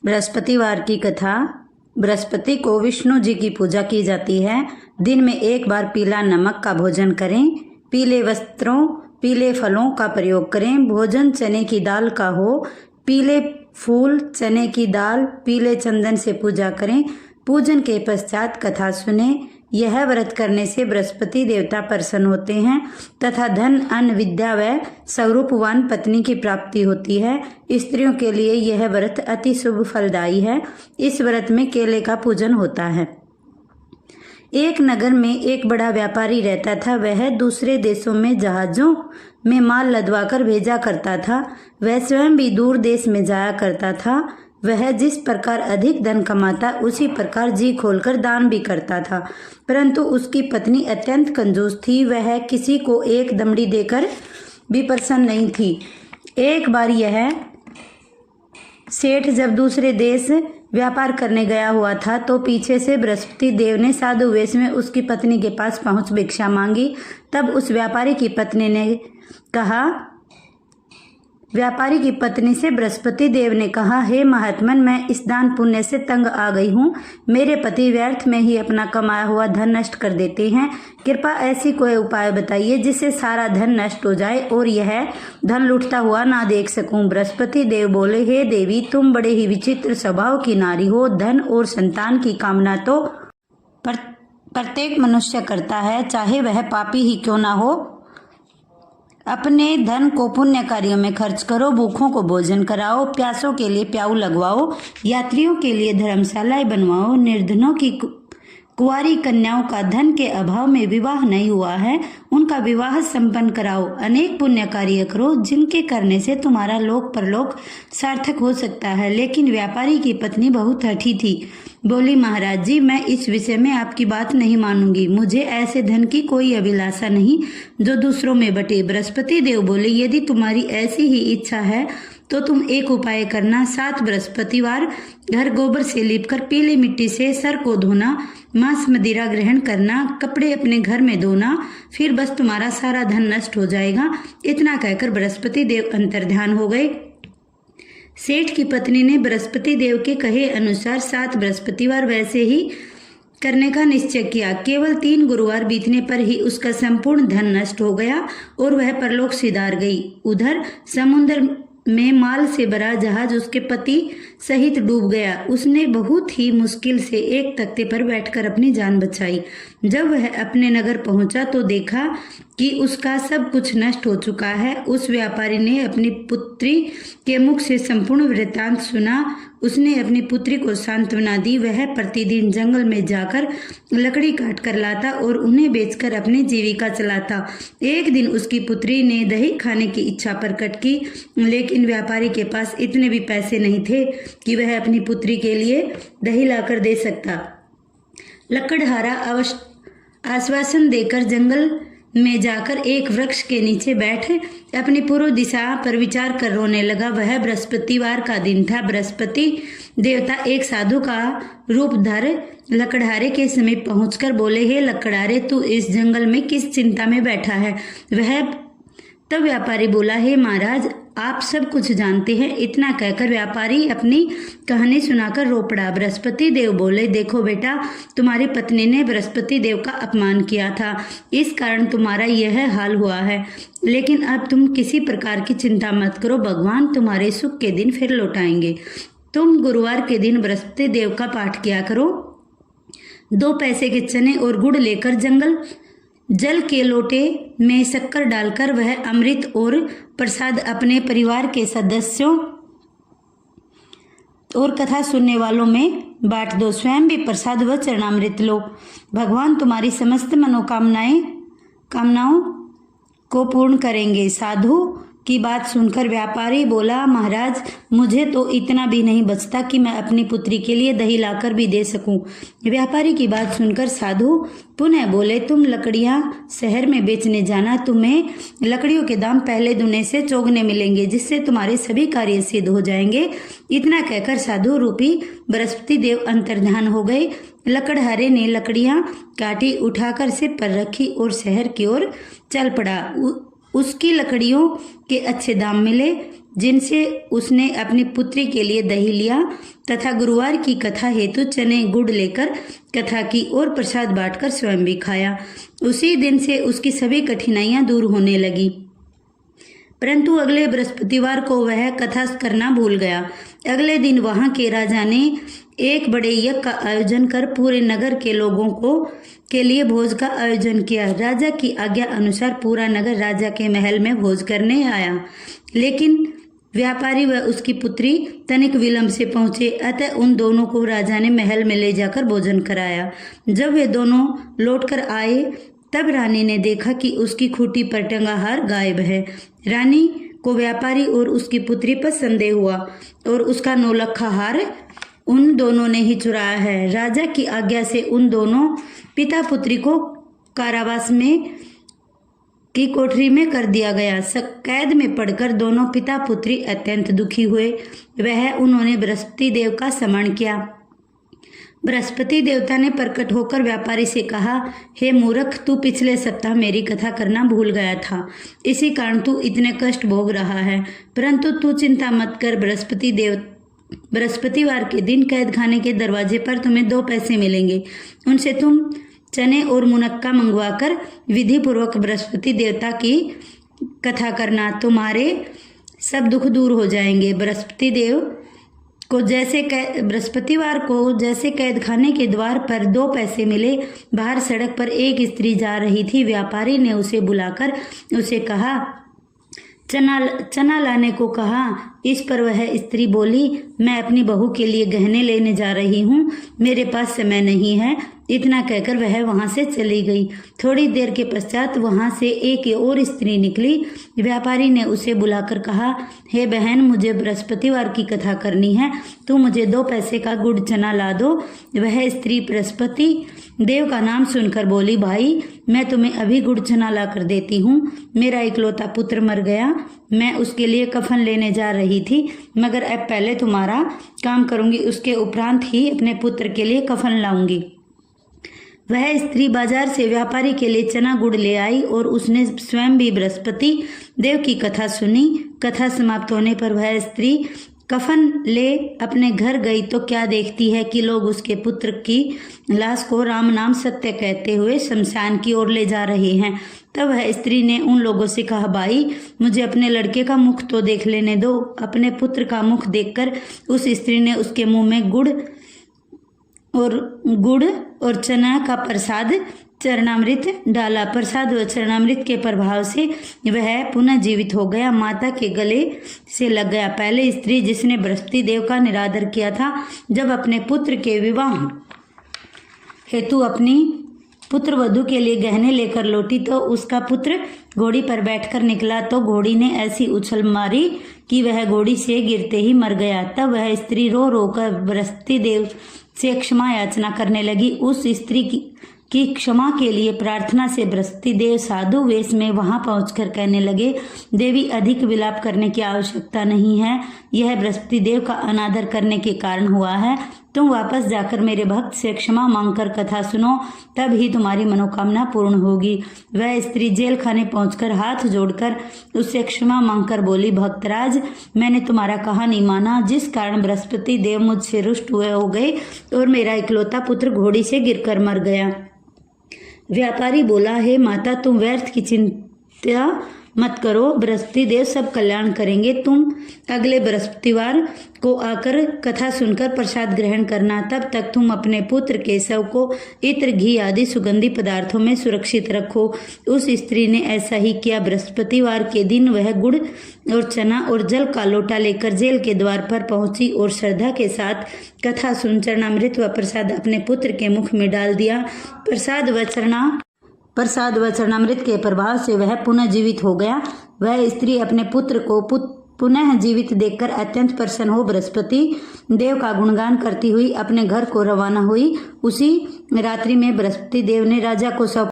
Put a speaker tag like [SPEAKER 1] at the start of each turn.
[SPEAKER 1] बृहस्पतिवार की कथा। बृहस्पति को विष्णु जी की पूजा की जाती है। दिन में एक बार पीला नमक का भोजन करें। पीले वस्त्रों, पीले फलों का प्रयोग करें। भोजन चने की दाल का हो। पीले फूल, चने की दाल, पीले चंदन से पूजा करें। पूजन के पश्चात कथा सुने। यह व्रत करने से बृहस्पति देवता प्रसन्न होते हैं तथा धन, अन्न, विद्या व स्वरूपवान पत्नी की प्राप्ति होती है। स्त्रियों के लिए यह व्रत अति शुभ फलदायी है। इस व्रत में केले का पूजन होता है। एक नगर में एक बड़ा व्यापारी रहता था। वह दूसरे देशों में जहाजों में माल लदवाकर भेजा करता था। वह स्वयं भी दूर देश में जाया करता था। वह जिस प्रकार अधिक धन कमाता उसी प्रकार जी खोलकर दान भी करता था, परंतु उसकी पत्नी अत्यंत कंजूस थी। वह किसी को एक दमड़ी देकर भी प्रसन्न नहीं थी। एक बार यह सेठ जब दूसरे देश व्यापार करने गया हुआ था तो पीछे से बृहस्पति देव ने साधु वेश में उसकी पत्नी के पास पहुंच भिक्षा मांगी। तब उस व्यापारी की पत्नी से बृहस्पति देव ने कहा, हे महात्मन, मैं इस दान पुण्य से तंग आ गई हूँ। मेरे पति व्यर्थ में ही अपना कमाया हुआ धन नष्ट कर देते हैं। कृपया ऐसी कोई उपाय बताइए जिससे सारा धन नष्ट हो जाए और यह धन लुटता हुआ ना देख सकूं। बृहस्पति देव बोले, हे देवी, तुम बड़े ही विचित्र स्वभाव की नारी हो। धन और संतान की कामना तो प्रत्येक मनुष्य करता है, चाहे वह पापी ही क्यों ना हो। अपने धन को पुण्य कार्यों में खर्च करो। भूखों को भोजन कराओ, प्यासों के लिए प्याऊ लगवाओ, यात्रियों के लिए धर्मशालाएं बनवाओ। निर्धनों की कुंवारी कन्याओं का धन के अभाव में विवाह नहीं हुआ है, उनका विवाह संपन्न कराओ। अनेक पुण्य कार्य करो जिनके करने से तुम्हारा लोक परलोक सार्थक हो सकता है। लेकिन व्यापारी की पत्नी बहुत हठी थी। बोली, महाराज जी, मैं इस विषय में आपकी बात नहीं मानूंगी। मुझे ऐसे धन की कोई अभिलाषा नहीं जो दूसरों में बटे। बृहस्पति देव बोले, यदि तुम्हारी ऐसी ही इच्छा है तो तुम एक उपाय करना। 7 बृहस्पतिवार घर गोबर से लीपकर पीली मिट्टी से सर को धोना, मांस मदिरा ग्रहण करना, कपड़े अपने घर में धोना, फिर बस तुम्हारा सारा धन नष्ट हो जाएगा। इतना कहकर बृहस्पति देव अंतर्ध्यान हो गए। सेठ की पत्नी ने बृहस्पति देव के कहे अनुसार 7 बृहस्पतिवार वैसे ही करने का निश्चय किया। केवल 3 गुरुवार बीतने पर ही उसका संपूर्ण धन नष्ट हो गया और वह परलोक सिधार गई। उधर समुद्र में माल से भरा जहाज उसके पति सहित डूब गया। उसने बहुत ही मुश्किल से एक तख्ते पर बैठकर अपनी जान बचाई। जब वह अपने नगर पहुंचा तो देखा कि उसका सब कुछ नष्ट हो चुका है। उस व्यापारी ने अपनी पुत्री के मुख से संपूर्ण वृत्तांत सुना। उसने अपनी पुत्री को सांत्वना दी। वह प्रतिदिन जंगल में जाकर लकड़ी काट कर लाता और उन्हें बेचकर अपनी जीविका चलाता। एक दिन उसकी पुत्री ने दही खाने की इच्छा प्रकट की, लेकिन व्यापारी के पास इतने भी पैसे नहीं थे कि वह अपनी पुत्री के लिए दही लाकर दे सकता। लकड़हारा आश्वासन देकर जंगल में जाकर एक वृक्ष के नीचे बैठ अपनी पूर्व दिशा पर विचार कर रोने लगा। वह बृहस्पतिवार का दिन था। बृहस्पति देवता एक साधु का रूप धर लकड़हारे के समीप पहुंचकर बोले, हे लकड़हारे, तू इस जंगल में किस चिंता में बैठा है। तब व्यापारी बोला, हे महाराज, आप सब कुछ जानते हैं। इतना कहकर व्यापारी अपनी कहानी सुनाकर रो पड़ा। बृहस्पति देव बोले, देखो बेटा, तुम्हारी पत्नी ने बृहस्पति देव का अपमान किया था, इस कारण तुम्हारा यह हाल हुआ है। लेकिन अब तुम किसी प्रकार की चिंता मत करो, भगवान तुम्हारे सुख के दिन फिर लौटाएंगे। तुम गुरुवार के दिन बृहस्पति देव का पाठ किया करो। 2 पैसे के चने और गुड़ लेकर जल के लोटे में शक्कर डालकर वह अमृत और प्रसाद अपने परिवार के सदस्यों और कथा सुनने वालों में बांट दो। स्वयं भी प्रसाद व चरणामृत लो। भगवान तुम्हारी समस्त कामनाओं को पूर्ण करेंगे। साधु की बात सुनकर व्यापारी बोला, महाराज, मुझे तो इतना भी नहीं बचता कि मैं अपनी पुत्री के लिए दही लाकर भी दे सकूं। व्यापारी की बात सुनकर साधु पुनः बोले, तुम लकड़ियां शहर में बेचने जाना। तुम्हें लकड़ियों के दाम पहले दुने से चौगुने मिलेंगे, जिससे तुम्हारे सभी कार्य सिद्ध हो जाएंगे। इतना कहकर साधु रूपी बृहस्पति देव अंतर्ध्यान हो गए। लकड़हारे ने लकड़ियां काटी, उठाकर सिर पर रखी और शहर की ओर चल पड़ा। उसकी लकड़ियों के अच्छे दाम मिले, जिनसे उसने अपनी पुत्री के लिए दही लिया तथा गुरुवार की कथा हेतु चने गुड़ लेकर कथा की और प्रसाद बांटकर स्वयं भी खाया। उसी दिन से उसकी सभी कठिनाइयां दूर होने लगी। परंतु अगले बृहस्पतिवार को वह कथा करना भूल गया। अगले दिन वहां के राजा ने एक बड़े यज्ञ का आयोजन कर पूरे नगर के लोगों के लिए भोज का आयोजन किया। राजा की आज्ञा अनुसार पूरा नगर राजा के महल में भोज करने आया, लेकिन व्यापारी व उसकी पुत्री तनिक विलंब से पहुंचे, अतः उन दोनों को राजा ने महल में ले जाकर भोजन कराया। जब वे दोनों लौटकर आए तब रानी ने देखा कि उसकी खूंटी पर टंगा हार गायब है। रानी को व्यापारी और उसकी पुत्री पर संदेह हुआ और उसका नौलखा हार उन दोनों ने ही चुराया है। राजा की आज्ञा से उन दोनों पिता पुत्री को कारावास में की कोठरी में कर दिया गया। कैद में पड़कर दोनों पिता पुत्री अत्यंत दुखी हुए। उन्होंने बृहस्पति देव का स्मरण किया। बृहस्पति देवता ने प्रकट होकर व्यापारी से कहा, हे मूर्ख, तू पिछले सप्ताह मेरी कथा करना भूल गया था, इसी कारण तू इतने कष्ट भोग रहा है। परंतु तू चिंता मत कर, बृहस्पतिवार के दिन कैद खाने के दरवाजे पर तुम्हें 2 पैसे मिलेंगे। उनसे तुम चने और मुनक्का मंगवाकर विधि पूर्वक बृहस्पति देवता की कथा करना, तुम्हारे सब दुख दूर हो जाएंगे। बृहस्पतिवार को जैसे कैद खाने के द्वार पर 2 पैसे मिले, बाहर सड़क पर एक स्त्री जा रही थी। व्यापारी ने उसे बुलाकर उसे कहा, चना लाने को कहा। इस पर वह स्त्री बोली, मैं अपनी बहू के लिए गहने लेने जा रही हूँ, मेरे पास समय नहीं है। इतना कहकर वह वहां से चली गई। थोड़ी देर के पश्चात वहां से एक और स्त्री निकली। व्यापारी ने उसे बुलाकर कहा, हे बहन, मुझे बृहस्पतिवार की कथा करनी है, तू मुझे 2 पैसे का गुड़ चना ला दो। वह स्त्री बृहस्पति देव का नाम सुनकर बोली, भाई, मैं तुम्हें अभी गुड़ चना ला कर देती हूँ। मेरा इकलौता पुत्र मर गया, मैं उसके लिए कफन लेने जा रही थी, मगर अब पहले तुम्हारा काम करूंगी, उसके उपरांत ही अपने पुत्र के लिए कफन लाऊंगी। वह स्त्री बाजार से व्यापारी के लिए चना गुड़ ले आई और उसने स्वयं भी बृहस्पति देव की कथा सुनी। कथा समाप्त होने पर वह स्त्री कफन ले अपने घर गई तो क्या देखती है कि लोग उसके पुत्र की लाश को राम नाम सत्य कहते हुए शमशान की ओर ले जा रहे हैं। तब वह स्त्री ने उन लोगों से कहा, भाई, मुझे अपने लड़के का मुख तो देख लेने दो। अपने पुत्र का मुख देखकर उस स्त्री ने उसके मुंह में गुड़ और चना का प्रसाद चरणामृत डाला। प्रसाद व चरणामृत के प्रभाव से वह पुनः जीवित हो गया, माता के गले से लग गया। पहले स्त्री जिसने बृहस्पति देव का निरादर किया था, जब अपने पुत्र के विवाह हेतु अपनी पुत्र वधू के लिए गहने लेकर लौटी तो उसका पुत्र घोड़ी पर बैठकर निकला तो घोड़ी ने ऐसी उछल मारी कि वह घोड़ी से गिरते ही मर गया। तब वह स्त्री रो रो कर बृहस्पति देव से क्षमा याचना करने लगी। उस स्त्री की क्षमा के लिए प्रार्थना से बृहस्पति देव साधु वेश में वहां पहुंचकर कहने लगे, देवी, अधिक विलाप करने की आवश्यकता नहीं है, यह बृहस्पति देव का अनादर करने के कारण हुआ है। तुम वापस जाकर मेरे भक्त से क्षमा मांगकर कथा सुनो, तब ही तुम्हारी मनोकामना पूर्ण होगी। वह स्त्री जेल खाने पहुंचकर हाथ जोड़कर उससे क्षमा मांगकर बोली, भक्तराज, मैंने तुम्हारा कहा नहीं माना, जिस कारण बृहस्पति देव मुझसे रुष्ट हुए हो गए और मेरा इकलौता पुत्र घोड़ी से गिरकर मर गया। व्यापारी बोला, हे माता, तुम व्यर्थ की चिंता मत करो, बृहस्पति देव सब कल्याण करेंगे। तुम अगले बृहस्पतिवार को आकर कथा सुनकर प्रसाद ग्रहण करना। तब तक तुम अपने पुत्र के शव को इत्र, घी आदि सुगंधी पदार्थों में सुरक्षित रखो। उस स्त्री ने ऐसा ही किया। बृहस्पतिवार के दिन वह गुड़ और चना और जल का लोटा लेकर जेल के द्वार पर पहुंची और श्रद्धा के साथ कथा सुन चरणामृत व प्रसाद अपने पुत्र के मुख में डाल दिया। प्रसाद व चरणामृत के प्रभाव से वह पुनः जीवित हो गया। वह स्त्री अपने पुत्र को पुनः जीवित देखकर अत्यंत प्रसन्न हो बृहस्पति देव का गुणगान करती हुई अपने घर को रवाना हुई। उसी रात्रि में बृहस्पति देव ने राजा को